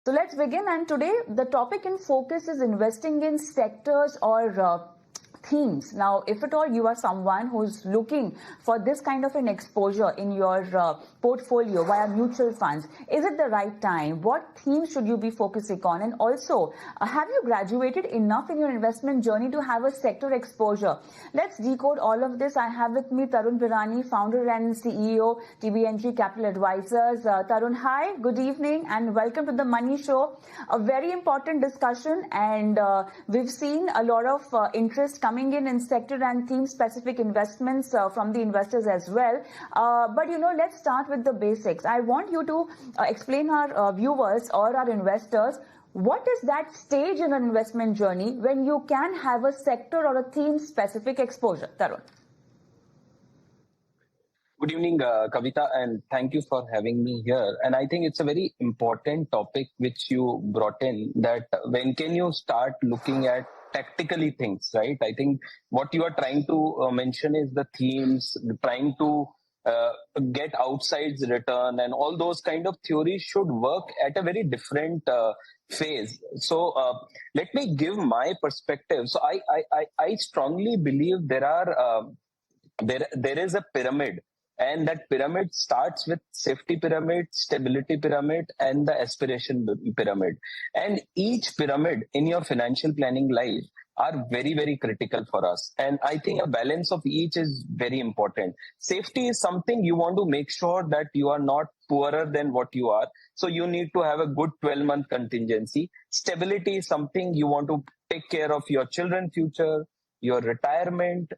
So let's begin. And today the topic in focus is investing in sectors or themes. Now, if at all you are someone who's looking for this kind of an exposure in your portfolio via mutual funds, is it the right time? What themes should you be focusing on? And also, have you graduated enough in your investment journey to have a sector exposure? Let's decode all of this. I have with me Tarun Birani, founder and CEO, TBNG Capital Advisors. Tarun, hi, good evening and welcome to the Money Show. A very important discussion, and we've seen a lot of interest coming in sector and theme specific investments from the investors as well. But let's start with the basics. I want you to explain our viewers or our investors, what is that stage in an investment journey when you can have a sector or a theme specific exposure? Tarun. Good evening, Kavitha, and thank you for having me here. And I think it's a very important topic which you brought in, that when can you start looking at tactically things, right? I think what you are trying to mention is the themes, trying to get outsized return, and all those kind of theories should work at a very different phase. So let me give my perspective. So I strongly believe there is a pyramid. And that pyramid starts with safety pyramid, stability pyramid, and the aspiration pyramid. And each pyramid in your financial planning life are very, very critical for us. And I think a balance of each is very important. Safety is something you want to make sure that you are not poorer than what you are. So you need to have a good 12-month contingency. Stability is something you want to take care of your children's future, your retirement,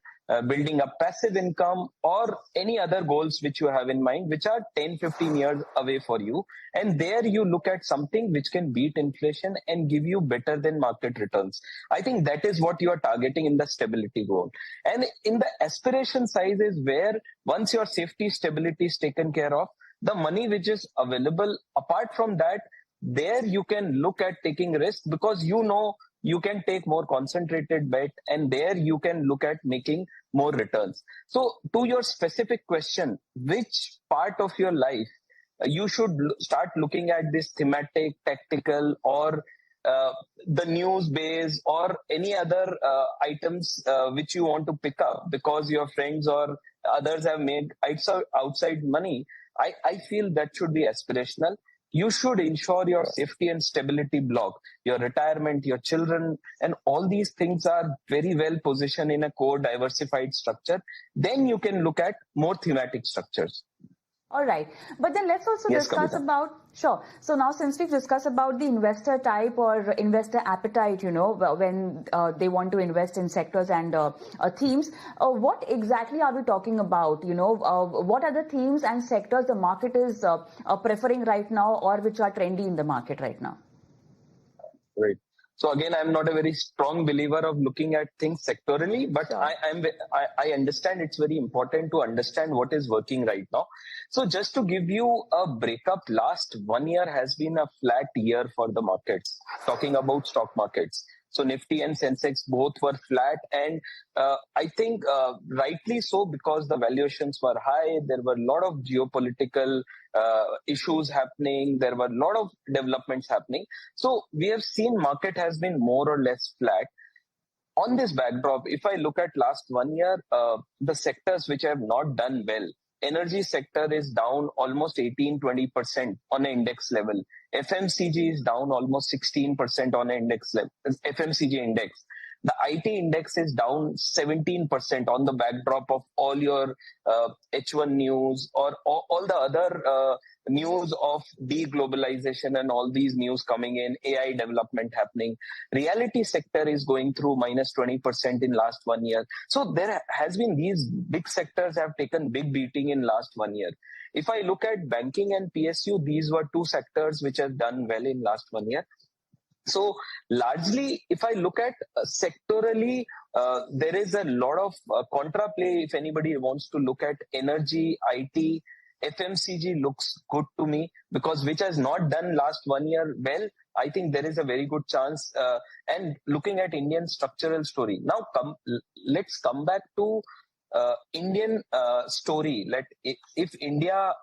building a passive income, or any other goals which you have in mind, which are 10-15 years away for you. And there you look at something which can beat inflation and give you better than market returns. I think that is what you are targeting in the stability goal. And in the aspiration size is where once your safety stability is taken care of, the money which is available, apart from that, there you can look at taking risk, because you can take more concentrated bet, and there you can look at making more returns. So to your specific question, which part of your life you should start looking at this thematic, tactical, or the news base, or any other items which you want to pick up because your friends or others have made outside money, I feel that should be aspirational. You should ensure your safety and stability block, your retirement, your children, and all these things are very well positioned in a core diversified structure. Then you can look at more thematic structures. All right. But then let's also discuss about, sure. So now since we've discussed about the investor type or investor appetite, when they want to invest in sectors and themes, what exactly are we talking about? What are the themes and sectors the market is preferring right now, or which are trendy in the market right now? Right. So again, I'm not a very strong believer of looking at things sectorally, but sure. I understand it's very important to understand what is working right now. So just to give you a breakup, last 1 year has been a flat year for the markets, talking about stock markets. So Nifty and Sensex both were flat, and I think rightly so, because the valuations were high. There were a lot of geopolitical issues happening. There were a lot of developments happening. So we have seen market has been more or less flat. On this backdrop, if I look at last 1 year, the sectors which have not done well, energy sector is down almost 18-20% on an index level. FMCG is down almost 16% on an index level, FMCG index. The IT index is down 17% on the backdrop of all your H1 news, or all the other news of deglobalization and all these news coming in, AI development happening. Reality sector is going through minus 20% in last 1 year. So there has been, these big sectors have taken big beating in last 1 year. If I look at banking and PSU, these were two sectors which have done well in last 1 year. So largely, if I look at sectorally, there is a lot of contra play. If anybody wants to look at energy, IT, FMCG looks good to me, because which has not done last 1 year well, I think there is a very good chance. And looking at Indian structural story. Now, let's come back to Indian story. If India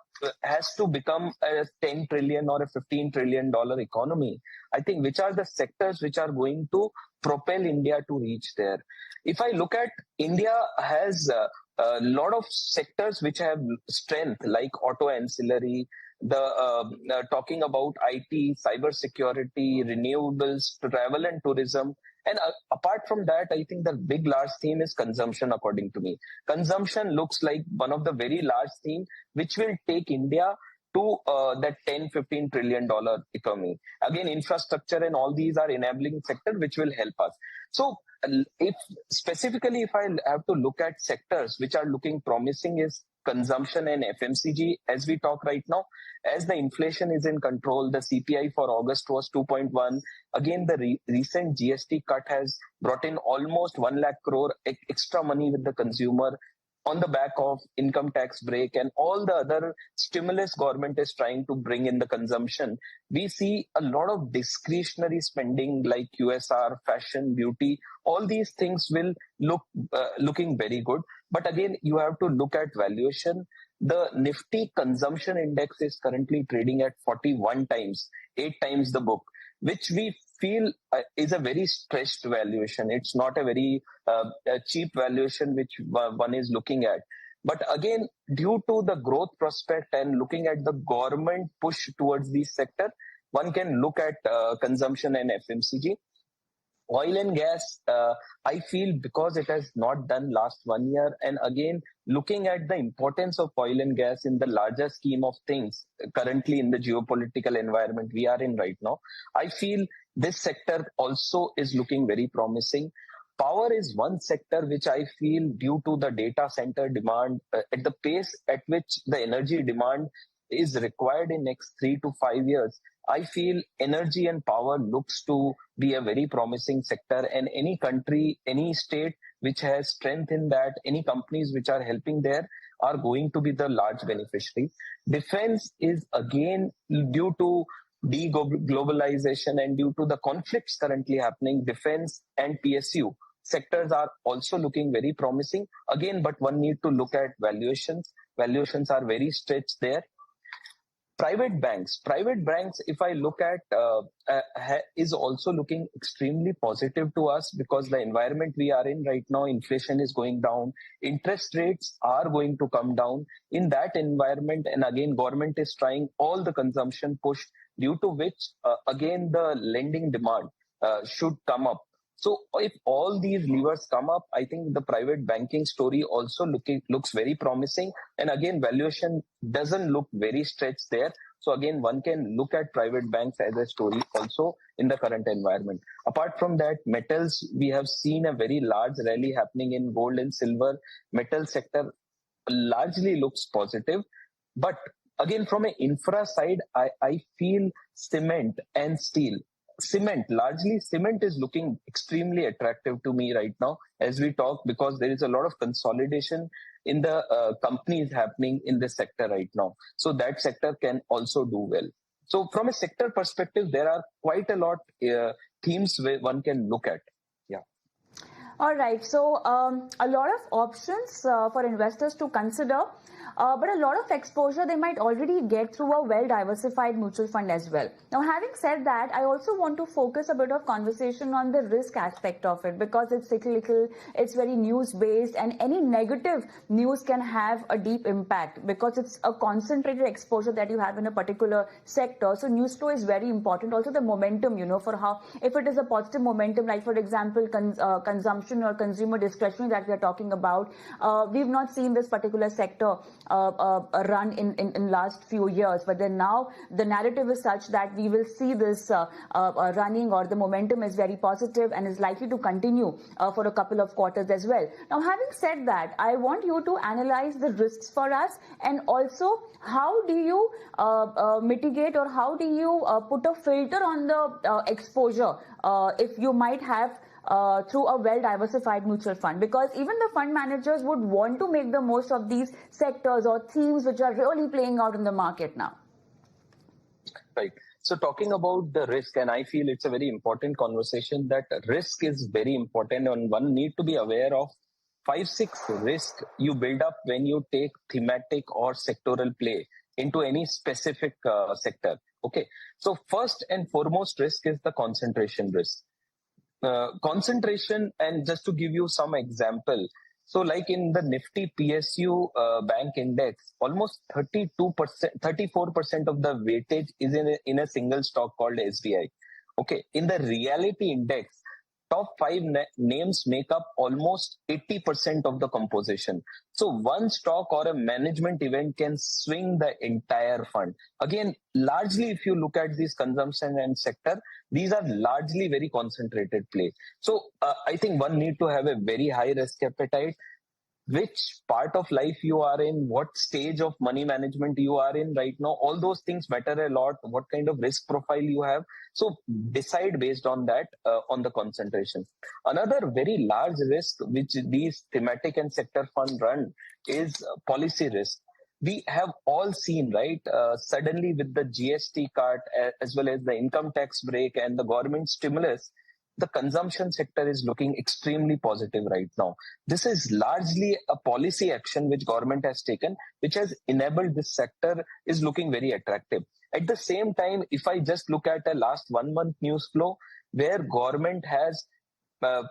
has to become a 10 trillion or a $15 trillion economy, I think which are the sectors which are going to propel India to reach there? If I look at India has a lot of sectors which have strength, like auto ancillary, talking about IT, cyber security, renewables, travel and tourism. And apart from that, I think the big large theme is consumption, according to me. Consumption looks like one of the very large themes which will take India to that 10, $15 trillion economy. Again, infrastructure and all these are enabling sector which will help us. So if I have to look at sectors which are looking promising is consumption and FMCG as we talk right now. As the inflation is in control, the CPI for August was 2.1. Again, the recent GST cut has brought in almost 1 lakh crore extra money with the consumer on the back of income tax break and all the other stimulus government is trying to bring in the consumption. We see a lot of discretionary spending like QSR, fashion, beauty. All these things will looking very good. But again, you have to look at valuation. The Nifty consumption index is currently trading at 41 times, 8 times the book, which we feel is a very stretched valuation. It's not a very cheap valuation which one is looking at. But again, due to the growth prospect and looking at the government push towards this sector, one can look at consumption and FMCG. Oil and gas, I feel because it has not done last 1 year, and again, looking at the importance of oil and gas in the larger scheme of things, currently in the geopolitical environment we are in right now, I feel this sector also is looking very promising. Power is one sector which I feel due to the data center demand, at the pace at which the energy demand is required in next 3 to 5 years, I feel energy and power looks to be a very promising sector, and any country, any state which has strength in that, any companies which are helping there are going to be the large beneficiary. Defense is again due to de-globalization and due to the conflicts currently happening, defense and PSU sectors are also looking very promising. Again, but one need to look at valuations. Valuations are very stretched there. Private banks, if I look at, is also looking extremely positive to us because the environment we are in right now, inflation is going down, interest rates are going to come down. In that environment, and again, government is trying all the consumption push, due to which, again, the lending demand should come up. So if all these levers come up, I think the private banking story also looks very promising. And again, valuation doesn't look very stretched there. So again, one can look at private banks as a story also in the current environment. Apart from that, metals, we have seen a very large rally happening in gold and silver. Metal sector largely looks positive. But again, from an infra side, I feel cement and steel. Largely cement is looking extremely attractive to me right now as we talk, because there is a lot of consolidation in the companies happening in this sector right now. So that sector can also do well. So from a sector perspective, there are quite a lot themes where one can look at. Yeah. All right. So a lot of options for investors to consider. But a lot of exposure they might already get through a well-diversified mutual fund as well. Now, having said that, I also want to focus a bit of conversation on the risk aspect of it, because it's cyclical, it's very news-based, and any negative news can have a deep impact because it's a concentrated exposure that you have in a particular sector. So news flow is very important. Also the momentum, for how, if it is a positive momentum, like for example, consumption or consumer discretionary that we are talking about, we've not seen this particular sector run in last few years, but then now the narrative is such that we will see this running, or the momentum is very positive and is likely to continue for a couple of quarters as well. Now, having said that, I want you to analyze the risks for us, and also how do you mitigate, or how do you put a filter on the exposure if you might have through a well-diversified mutual fund, because even the fund managers would want to make the most of these sectors or themes which are really playing out in the market now. Right. So talking about the risk, and I feel it's a very important conversation, that risk is very important, and one need to be aware of 5-6 risk you build up when you take thematic or sectoral play. into any specific sector. Okay. So first and foremost risk is the concentration risk. Concentration, and just to give you some example, so like in the Nifty PSU bank index, almost 32%, 34% of the weightage is in a single stock called SBI. Okay. In the reality index, top five names make up almost 80% of the composition. So one stock or a management event can swing the entire fund. Again, largely if you look at this consumption and sector, these are largely very concentrated play. So I think one need to have a very high risk appetite. Which part of life you are in, what stage of money management you are in right now, all those things matter a lot, what kind of risk profile you have. So decide based on that, on the concentration. Another very large risk which these thematic and sector fund run is policy risk. We have all seen, right, suddenly with the GST cut as well as the income tax break and the government stimulus, the consumption sector is looking extremely positive right now. This is largely a policy action which government has taken, which has enabled this sector is looking very attractive. At the same time, if I just look at a last 1 month news flow where government has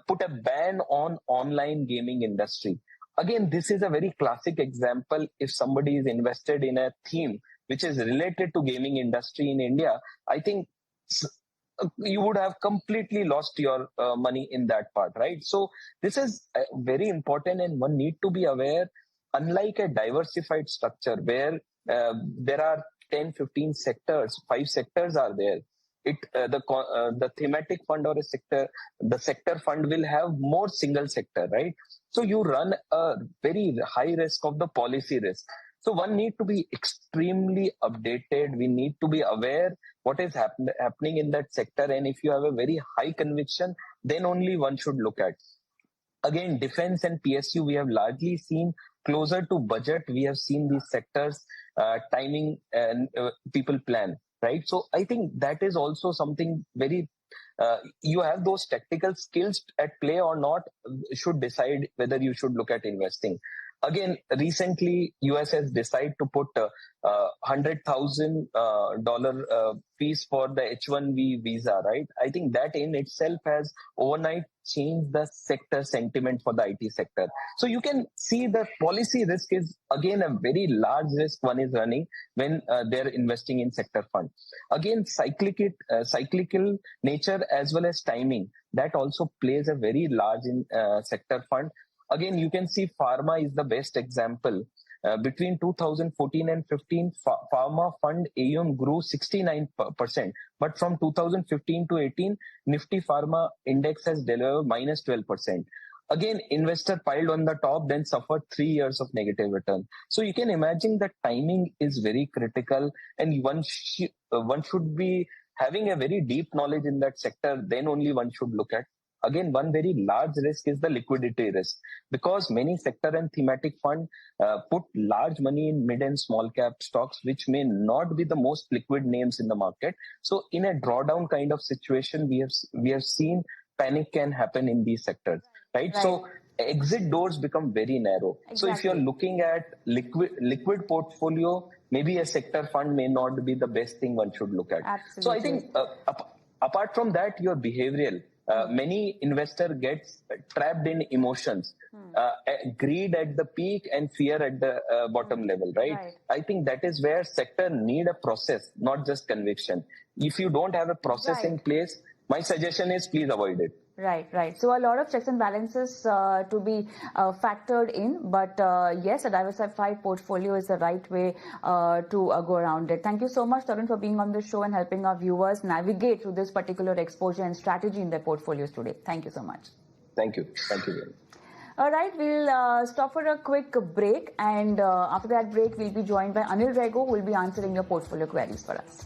put a ban on online gaming industry. Again, this is a very classic example. If somebody is invested in a theme which is related to gaming industry in India, I think you would have completely lost your money in that part, right? So this is very important, and one need to be aware, unlike a diversified structure where there are 10, 15 sectors, 5 sectors are there. The thematic fund or a sector, the sector fund will have more single sector, right? So you run a very high risk of the policy risk. So one need to be extremely updated. We need to be aware what is happening in that sector. And if you have a very high conviction, then only one should look at. Again, defense and PSU, we have largely seen closer to budget. We have seen these sectors timing and people plan, right? So I think that is also something very, you have those tactical skills at play or not, should decide whether you should look at investing. Again, recently, US has decided to put $100,000 fees for the H-1B visa, right? I think that in itself has overnight changed the sector sentiment for the IT sector. So you can see the policy risk is again a very large risk one is running when they're investing in sector fund. Again, cyclical nature as well as timing, that also plays a very large in sector fund. Again, you can see pharma is the best example. Between 2014 and 15, pharma fund AUM grew 69%. But from 2015 to 18, Nifty Pharma Index has delivered minus 12%. Again, investor piled on the top, then suffered 3 years of negative return. So you can imagine that timing is very critical, and one should be having a very deep knowledge in that sector. Then only one should look at. Again, one very large risk is the liquidity risk, because many sector and thematic fund put large money in mid and small cap stocks, which may not be the most liquid names in the market. So in a drawdown kind of situation, we have seen panic can happen in these sectors, right? So exit doors become very narrow. Exactly. So if you're looking at liquid portfolio, maybe a sector fund may not be the best thing one should look at. Absolutely. So I think apart from that, your behavioral, many investor gets trapped in emotions, greed at the peak and fear at the bottom level, right? I think that is where sector need a process, not just conviction. If you don't have a process in place, my suggestion is please avoid it. Right. So a lot of checks and balances to be factored in, but yes, a diversified portfolio is the right way to go around it. Thank you so much, Tarun, for being on the show and helping our viewers navigate through this particular exposure and strategy in their portfolios today. Thank you so much. Thank you. Thank you very much. All right, we'll stop for a quick break, and after that break, we'll be joined by Anil Rego, who will be answering your portfolio queries for us.